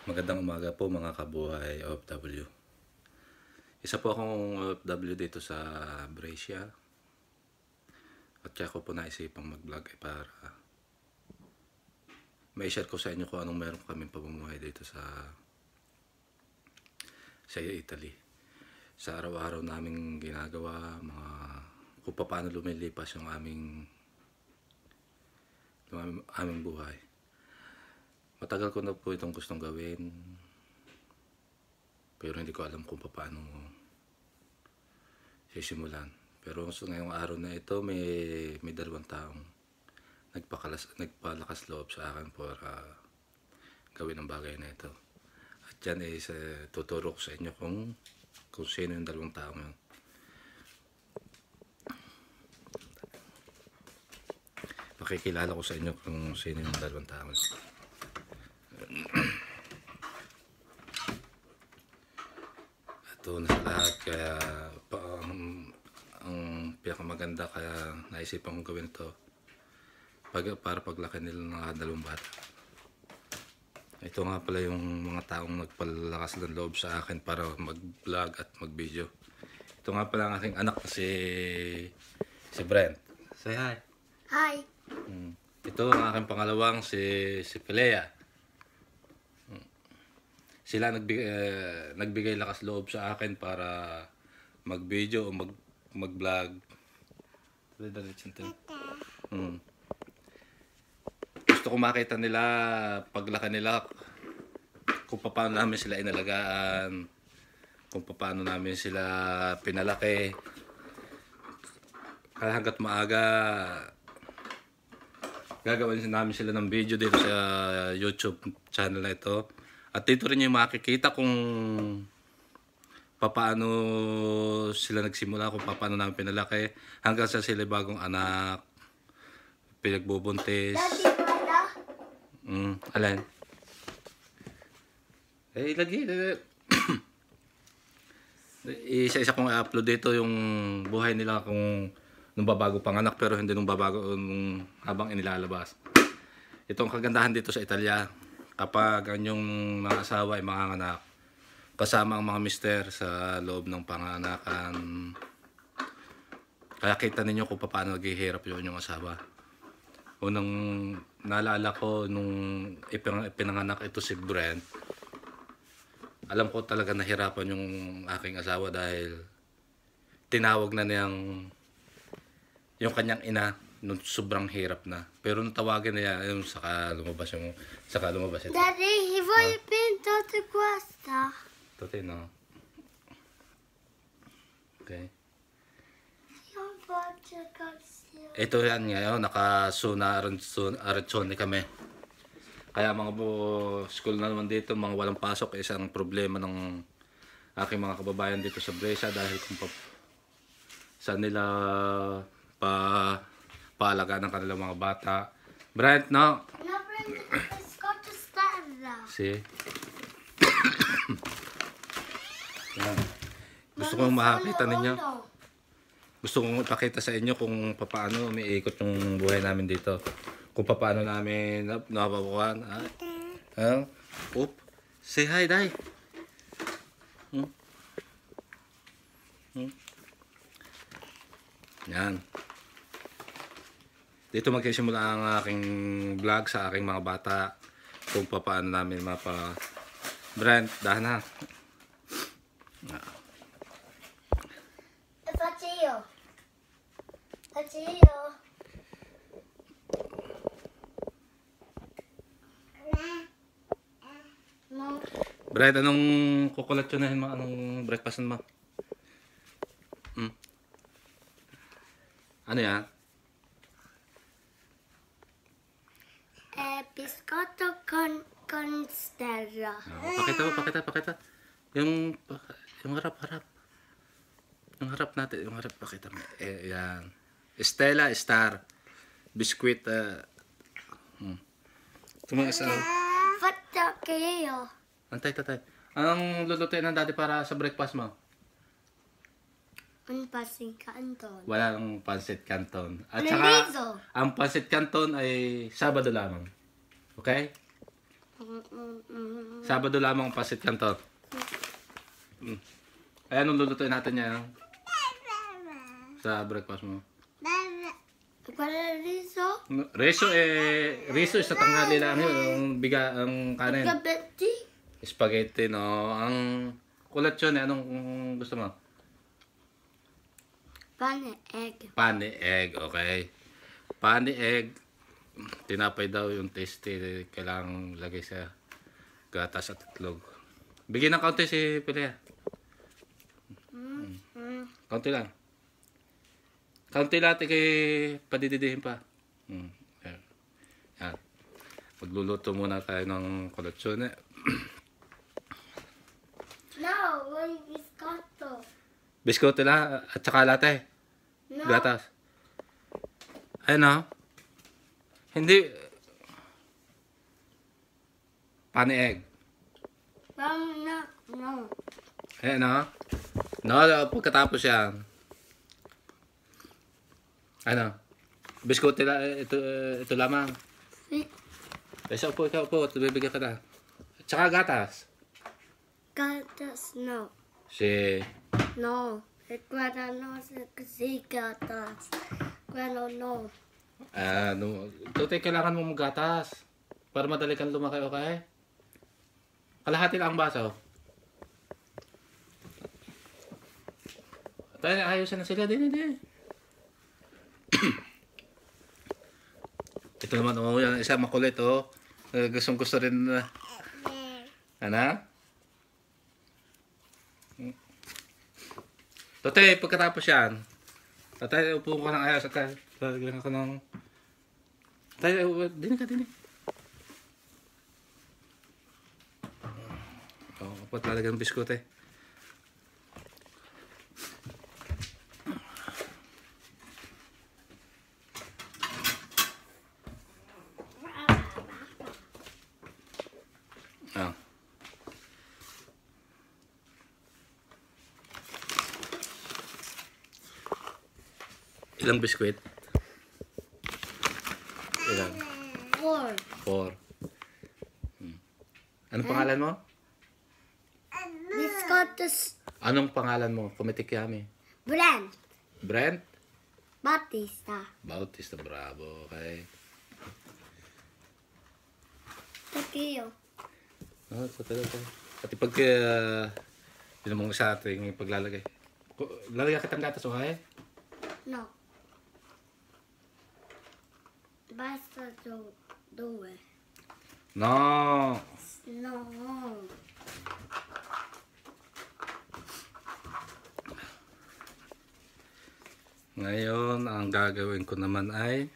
Magandang umaga po mga kabuhay OFW. Isa po akong OFW dito sa Brescia. At kaya ko po naisipang mag-vlog para ma-share ko sa inyo kung anong meron kaming pamumuhay dito sa Italy. Sa araw-araw naming ginagawa, kung paano lumilipas yung aming buhay. Matagal ko na po itong gustong gawin, pero hindi ko alam kung paano sisimulan. Pero ngayong araw na ito, may dalawang taong nagpalakas loob sa akin para gawin ang bagay na ito. At yan ay tuturo ko sa inyo kung sino yung dalawang taong yun. Pakikilala ko sa inyo kung sino yung dalawang taong yun. Ito na sa lahat, kaya ang pinakamaganda, kaya naisipan kong gawin ito para paglaki nila ng dalawang bata. Ito nga pala yung mga taong nagpalakas ng loob sa akin para mag-vlog at mag-video. Ito nga pala ang aking anak na si Brent. Say hi. Hi. Ito ang aking pangalawang si Pilea. Sila nagbigay lakas loob sa akin para mag-video o mag-vlog. Gusto ko makita nila paglaki nila kung paano namin sila inalagaan, kung paano namin sila pinalaki. Kaya hanggat maaga gagawin namin sila ng video dito sa YouTube channel na ito. At dito rin yung makikita kung paano sila nagsimula, kung paano namin pinalaki, hanggang sa sila bagong anak, pinagbubuntis. Alin? Lagi. Isa-isa kong i-upload dito yung buhay nila kung nung babago panganak, pero hindi nung babago habang inilalabas. Ito ang kagandahan dito sa Italia. Kapag ang yung mga asawa ay manganganak, kasama ang mga mister sa loob ng panganakan. Kaya kita ninyo kung paano naghihirap yung asawa. Unang naalala ko nung ipinanganak ito si Brent, alam ko talaga nahirapan yung aking asawa dahil tinawag na niyang yung kanyang ina nung sobrang hirap na. Pero nung tawagin niya, yung saka lumabas ito. Daddy, voglio pintato questa. Ito no? Okay. Io faccio così. Ito yan ngayon, nakasuna arazzoni kami. Kaya mga school na naman dito, mga walang pasok, isang problema ng aking mga kababayan dito sa Brescia dahil kung saan nila paalagaan ng kanilang mga bata. Brent, no? No, prendi il biscotto stella. See? Gusto kong makakita ninyo. Gusto kong ipakita sa inyo kung paano umiikot yung buhay namin dito. Kung paano namin nababukan. Oop. Say hi, Day. Yan. Dito magsisimula ang aking vlog sa aking mga bata. Kung paano namin Brent, dahan na. Faccio io. Faccio io. No. Brent, anong kukulatyonahin mo? Anong breakfast mo? Ano yan? Biscotto con stella. Pakita. Yung harap. Yung harap natin, pakita mo. Yan. Stella, star. Biscuit. Tumaas ang... Faccio anche io. Antay. Anong lulutuin ng daddy para sa breakfast mo? Un pancit canton. Walang pancit canton. At May saka, riso. ang pancit canton ay Sabado lamang. Okay? Sabado lamang ang pasit kanton. Ay, anong lulutuin natin niya sa breakfast mo? Para riso. Riso sa tanghali lang yun. Ang kanin. Spaghetti. Spaghetti, no? Ang kulat yun, anong gusto mo? Pane egg. Pane egg, okay. Pane egg. Tinapay daw yung tasty. Kailangang lagay sa gatas at itlog. Bigyan ng kaunti si Pilea. Kaunti lang. Kaunti lahat kay padididihin pa. Yan. Magluluto muna tayo ng kolatsyon. No, one biscotto. Biskote lang at saka latte. No. Gatas. Ayun na. Hindi. Pane egg. No. Ayun na. No, pagkatapos yan. Ano? Biskote lang. Ito lamang. Isa upo, ikaw upo. Bibigyan ka na. At saka gatas. Gatas, no. Si... No. Recuerda no si gatas. Bueno, no. Ano, Tote, kailangan mo magatas para madali kang lumaki, okay? Kalahati lang ang baso. Tayo, ayusin na sila din. Ito naman, yan, isa makulit, oh. Gustong gusto rin na. Ano? Tote, pagkatapos yan, Tatay, upo ka ng ayos. Tatay, lalagyan ka ng... Tatay, dinig ka. Dapat lalagyan ng biskote. Ah. Ilang biskwit? Ilang? 4. Anong pangalan mo? Biscottos. Anong pangalan mo? Pumitik yami. Brand. Brent? Batista. Bautista, bravo. Okay. Takio. Oh, talaga. Pati pag pinamong sa ating paglalagay. Lalagyan kitang gatas, okay? No. Basta due. No. No. Ngayon, ang gagawin ko naman ay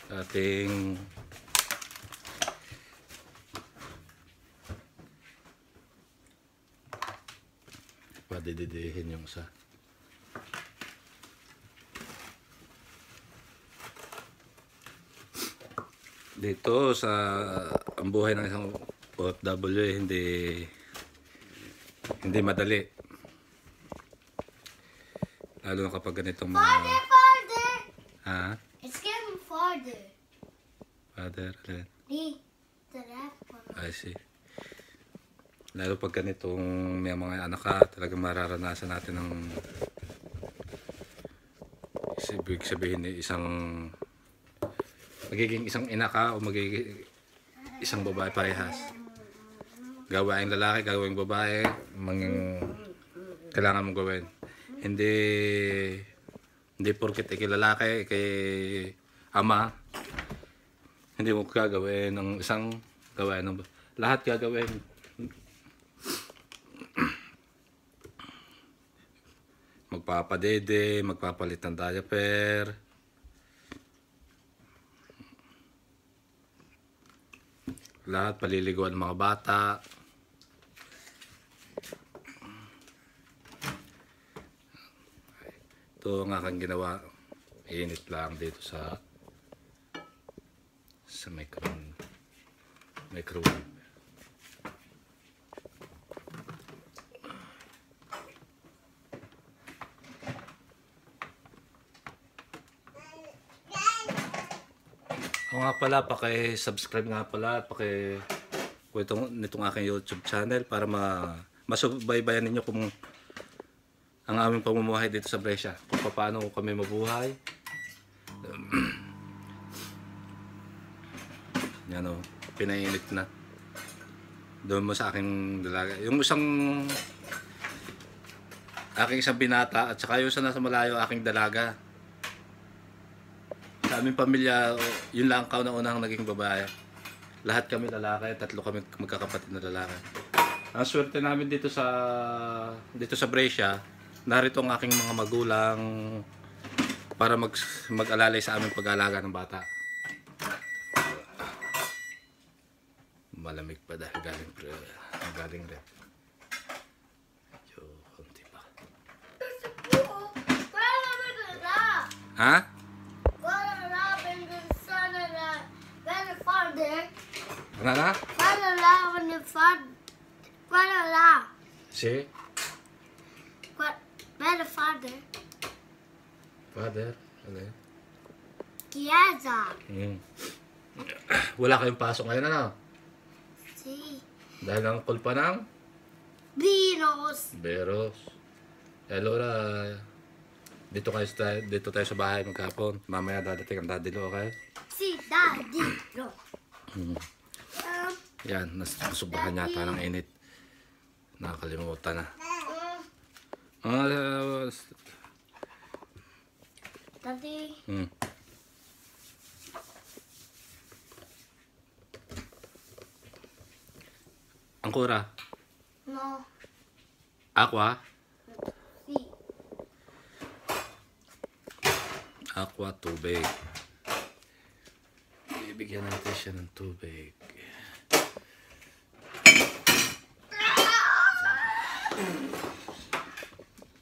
ating padididihin yung isa. Dito sa ang buhay ng isang OFW hindi madali. Lalo na kapag ganitong mga... Father! Ha? It's getting farther. Father, alin? The left one. I see. Lalo pag ganitong may mga anak ka, talagang mararanasan natin ng ibig sabihin magiging isang ina ka o magiging isang babae parehas. Gawaing lalaki, gawaing babae, kailangan mong gawin. Hindi porket ikay lalaki, ikay ama, hindi mo gagawin ng isang gawain ng lahat gagawin. Magpapadede, magpapalit ng diaper. Lahat paliliguan ng mga bata. Ito ang aking ginawa. Init lang dito sa microwave. Ako nga pala, paki-subscribe nga pala at kwento nitong aking YouTube channel para masubaybayan ninyo kung ang aming pamumuhay dito sa Brescia. Kung paano kami mabuhay. Yan o, pinainit na. Doon mo sa aking dalaga. Yung aking isang binata at saka yung isa nasa malayo aking dalaga. Sa aming pamilya, yun lang kauna-unang naging babae. Lahat kami lalaki, 3 kami magkakapatid na lalaki. Ang swerte namin dito sa Brescia, narito ang aking mga magulang para mag-alalay sa aming pag-aalaga ng bata. Malamig pa dahil galing rin. Medyo konti pa. Ha? Ano na? Si? Father? Ano yun? Chiesa. Wala kayong pasok ngayon, ano? Si. Dahil ang kulpa ng Beros. Lola, dito tayo sa bahay magkapon. Mamaya dadating ang daddy lo, okay? Si Daddy. No. Yan, nasubukan yata ng init. Nakakalimutan na. Daddy. Ang kura? No. Aqua? Si. Aqua, tubig. Bibigyan natin siya ng tubig.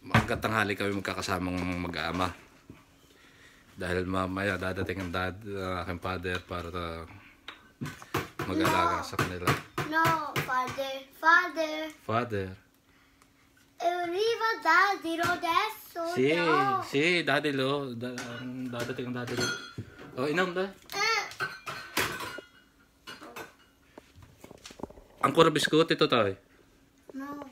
Hanggang tanghali kami magkakasamang mag-aama. Dahil mamaya dadating ang aking father para mag-alaga sa kanila. No, Father. Father? Arriva Daddy lo adesso. No. Si, daddy lo. Dadating ang daddy lo. Oh, inom na. Ang kura biskut, ito tayo. No.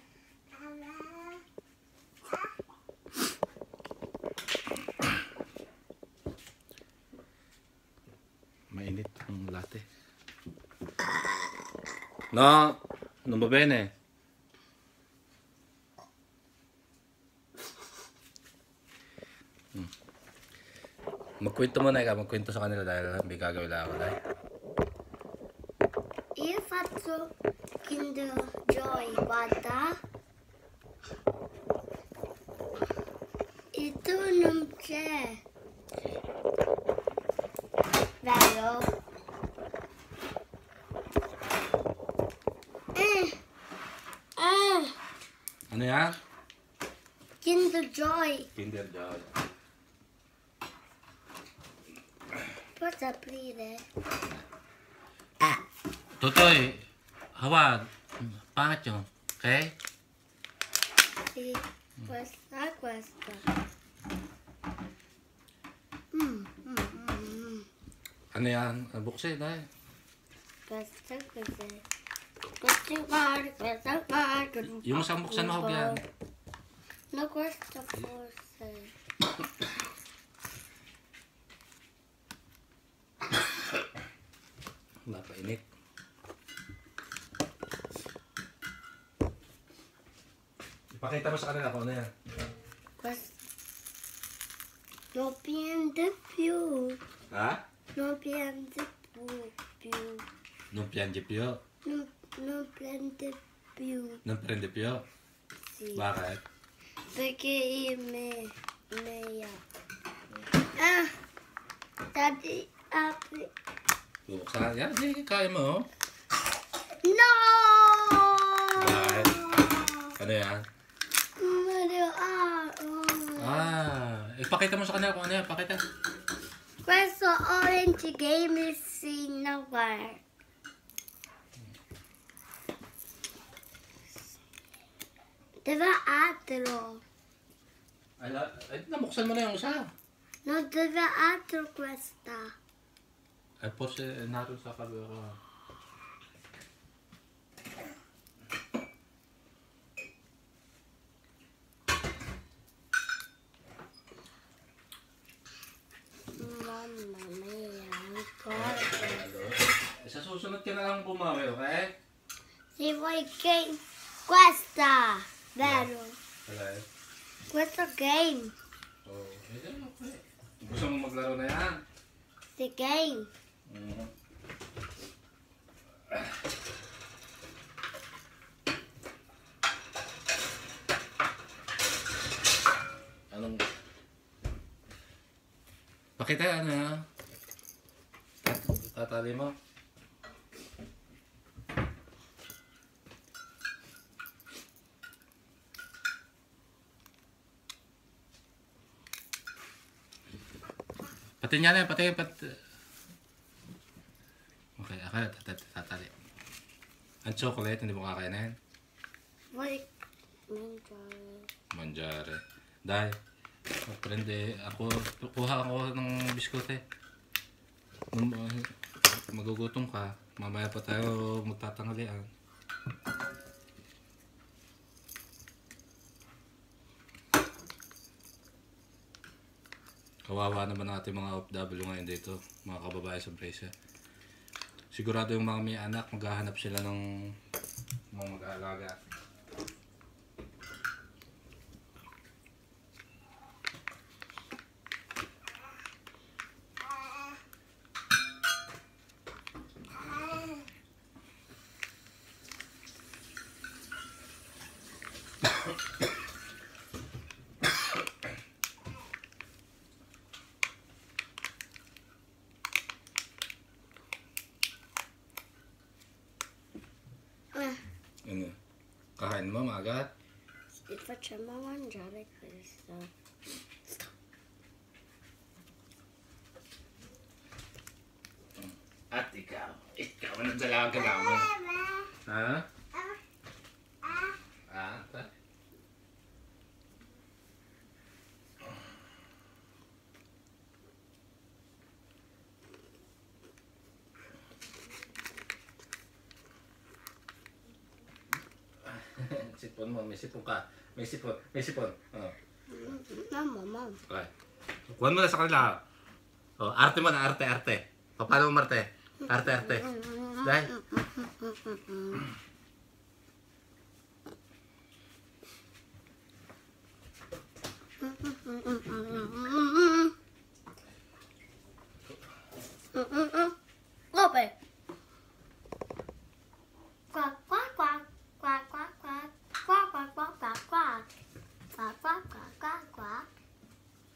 Mainit ang latte. No, non va bene. Magkwento mo na ikaw, magkwento sa kanila dahil may gagawin lang ako dahil. Io faccio Kinder Joy, guarda. E tu non c'è. Vero? Ano yan? Kinder Joy. Kinder Joy. Posso aprire? Totoy, Hawa, pangit yun. Okay? Sì, questa. Ano yan? Buksin dahil. Questa. Questa. Yung isang buksan mo yan. No, questa forse. Napainit. Ipakita mo sa kanila kung ano yan. Questa. Non piende più. Ha? Non piende più. Non piange più. Non prende più. Non prende più. Sì. Bakit? Perché me. Daddy, apri. Bubuksan. Yan, sige, kaya mo. No! Bakit? Ano yan? Mario, Ipakita mo sa kanila kung ano yan. Pakita. Questo orange game is in nowhere. Deve altro. Ay, nabuksan mo na yung isa. Non deve altro questa. Ay po siya naroon sa kabila. Mamma mia, ancora. Sa susunod ka na lang bumawi, okay? Se vuoi game, questa, vero? Wala eh. Questo game, Oh, okay. Gusto mo maglaro na yan? the game. Anong... Pakita ano? Tatali mo? Pati niya na, pati. Okay, ako tatali. Ang chocolate, hindi mo kakainin? Vuoi mangiare? Mangiare. Dahil, prende ako, kuha ako ng biskote. Magugutom ka, mamaya pa tayo magtatangalian. Kawawa naman natin mga OFW ngayon dito, mga kababae sa Brescia. Sigurado yung mga may anak, maghahanap sila ng mga mag-aalaga. Ano? Kahain mo, magat? Facciamo mangiare questo. At ikaw ang dalaga namin. Ha? Ta? Sipon mo, may sipon ka. May sipon. Oh. Mamma. Okay. Kuhan mo na sa kanila. Oh, arte mo na, arte. Paano mo marte? Arte. Dahil. Open. Quack quack quack quack quack quack quack quack quack quack quack quack quack quack quack quack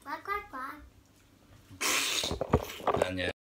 quack quack quack. Yan.